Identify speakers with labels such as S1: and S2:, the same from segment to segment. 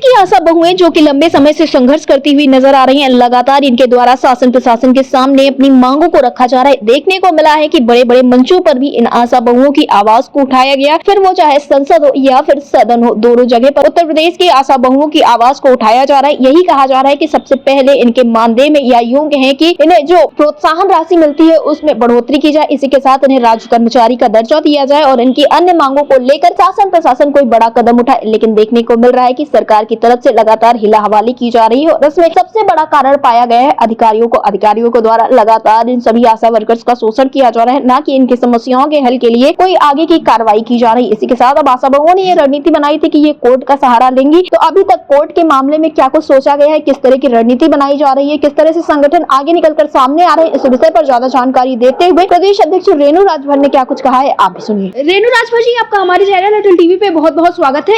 S1: की आशा बहुएं जो कि लंबे समय से संघर्ष करती हुई नजर आ रही हैं, लगातार इनके द्वारा शासन प्रशासन के सामने अपनी मांगों को रखा जा रहा है। देखने को मिला है कि बड़े बड़े मंचों पर भी इन आशा बहुओं की आवाज को उठाया गया, फिर वो चाहे संसद हो या फिर सदन हो, दोनों जगह पर उत्तर प्रदेश की आशा बहुओं की आवाज को उठाया जा रहा है। यही कहा जा रहा है कि सबसे पहले इनके मानदेय में या यूं कहें कि इन्हें जो प्रोत्साहन राशि मिलती है उसमें बढ़ोतरी की जाए। इसी के साथ इन्हें राज्य कर्मचारी का दर्जा दिया जाए और इनकी अन्य मांगों को लेकर शासन प्रशासन कोई बड़ा कदम उठाए। लेकिन देखने को मिल रहा है कि सरकार की तरफ से लगातार हिला हवाली की जा रही है और इसमें सबसे बड़ा कारण पाया गया है अधिकारियों को द्वारा लगातार इन सभी आशा वर्कर्स का शोषण किया जा रहा है, ना कि इनकी समस्याओं के हल के लिए कोई आगे की कार्रवाई की जा रही है। इसी के साथ अब आशा बहुओं ने ये रणनीति बनाई थी कि ये कोर्ट का सहारा लेंगी। तो अभी तक कोर्ट के मामले में क्या कुछ सोचा गया है, किस तरह की रणनीति बनाई जा रही है, किस तरह से संगठन आगे निकलकर सामने आ रहे हैं, इस विषय पर ज्यादा जानकारी देते हुए प्रदेश अध्यक्ष रेणु राजभर ने क्या कुछ कहा है, आप भी सुनिए। रेणु राजभर जी, आपका हमारे चैनल अटल टीवी पे बहुत बहुत स्वागत है।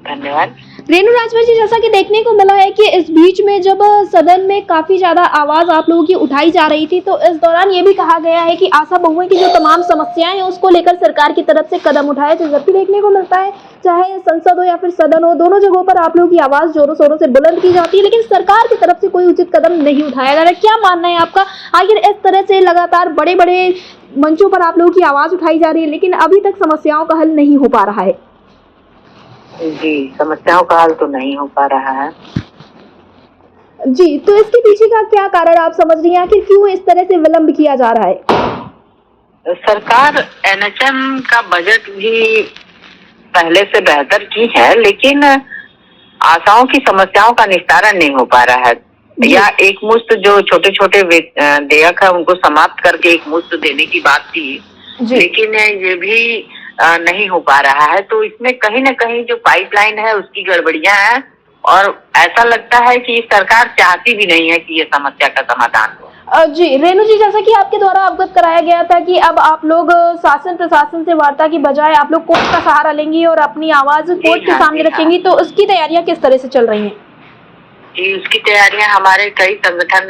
S2: धन्यवाद।
S1: रेणु राजभर जी, जैसा कि देखने को मिला है कि इस बीच में जब सदन में काफी ज्यादा आवाज आप लोगों की उठाई जा रही थी, तो इस दौरान ये भी कहा गया है कि आशा बहुओं की जो तमाम समस्याएं हैं उसको लेकर सरकार की तरफ से कदम उठाए। तो जबकि देखने को मिलता है चाहे संसद हो या फिर सदन हो, दोनों जगहों पर आप लोगों की आवाज जोरों शोरों से बुलंद की जाती है, लेकिन सरकार की तरफ से कोई उचित कदम नहीं उठाया जा रहा है। क्या मानना है आपका? आखिर इस तरह से लगातार बड़े बड़े मंचों पर आप लोगों की आवाज उठाई जा रही है, लेकिन अभी तक समस्याओं का हल नहीं हो पा रहा है।
S2: जी, समस्याओं का हल तो नहीं हो पा रहा है
S1: जी। तो इसके पीछे का क्या कारण आप समझ रही हैं? आखिर क्यों इस तरह से विलंब किया जा रहा है?
S2: सरकार एनएचएम का बजट भी पहले से बेहतर की है, लेकिन आशाओं की समस्याओं का निस्तारण नहीं हो पा रहा है। या एक मुश्त जो छोटे छोटे देयक है उनको समाप्त करके एक मुश्त देने की बात थी, लेकिन ये भी नहीं हो पा रहा है। तो इसमें कहीं न कहीं जो पाइपलाइन है उसकी गड़बड़ियां हैं और ऐसा लगता है कि सरकार चाहती भी नहीं है कि ये समस्या का समाधान हो।
S1: जी रेणु जी, जैसा कि आपके द्वारा अवगत कराया गया था कि अब आप लोग शासन प्रशासन से वार्ता की बजाय आप लोग कोर्ट का सहारा लेंगी और अपनी आवाज कोर्ट के सामने रखेंगी, तो उसकी तैयारियां किस तरह से चल रही हैं?
S2: जी, उसकी तैयारियां हमारे कई संगठन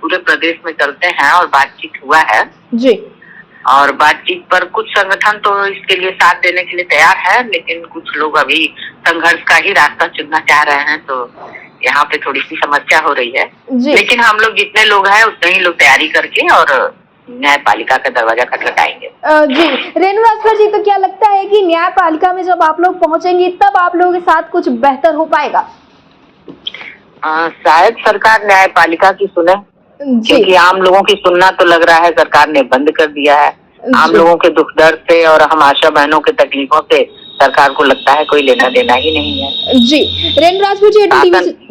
S2: पूरे प्रदेश में चलते हैं और बातचीत हुआ है
S1: जी।
S2: और बातचीत पर कुछ संगठन तो इसके लिए साथ देने के लिए तैयार है, लेकिन कुछ लोग अभी संघर्ष का ही रास्ता चुनना चाह रहे हैं। तो यहाँ पे थोड़ी सी समस्या हो रही है, लेकिन हम लोग जितने लोग हैं उतने ही लोग तैयारी करके और न्यायपालिका का दरवाजा खटखटाएंगे।
S1: जी रेणु राजभर जी, तो क्या लगता है कि न्यायपालिका में जब आप लोग पहुंचेंगी तब आप लोगों के साथ कुछ बेहतर हो पाएगा?
S2: शायद सरकार न्यायपालिका की सुने, क्योंकि आम लोगों की सुनना तो लग रहा है सरकार ने बंद कर दिया है। आम लोगों के दुख दर्द से और हम आशा बहनों के तकलीफों से सरकार को लगता है कोई लेना देना ही नहीं है।
S1: जी रेणु राजभर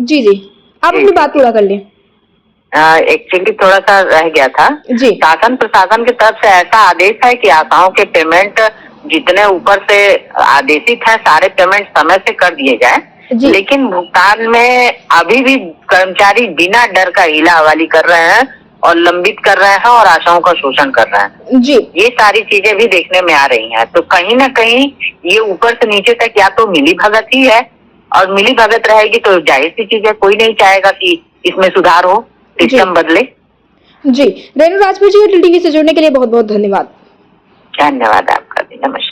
S1: जी, जी आप अपनी बात पूरा कर लें।
S2: एक्चुअली थोड़ा सा रह गया था जी। शासन प्रशासन की तरफ से ऐसा आदेश है कि आशाओं के पेमेंट जितने ऊपर से आदेशित है सारे पेमेंट समय से कर दिए जाए, लेकिन भुगतान में अभी भी कर्मचारी बिना डर का हिला हवाली कर रहे हैं और लंबित कर रहे हैं और आशाओं का शोषण कर रहे हैं जी। ये सारी चीजें भी देखने में आ रही हैं। तो कहीं ना कहीं ये ऊपर से नीचे तक या तो मिली भगत ही है, और मिली भगत रहेगी तो जाहिर सी चीज है, कोई नहीं चाहेगा कि इसमें सुधार हो, सिस्टम बदले।
S1: जी रेणु राजभर जी, टीवी से जुड़ने के लिए बहुत बहुत धन्यवाद।
S2: धन्यवाद आपका भी, नमस्कार।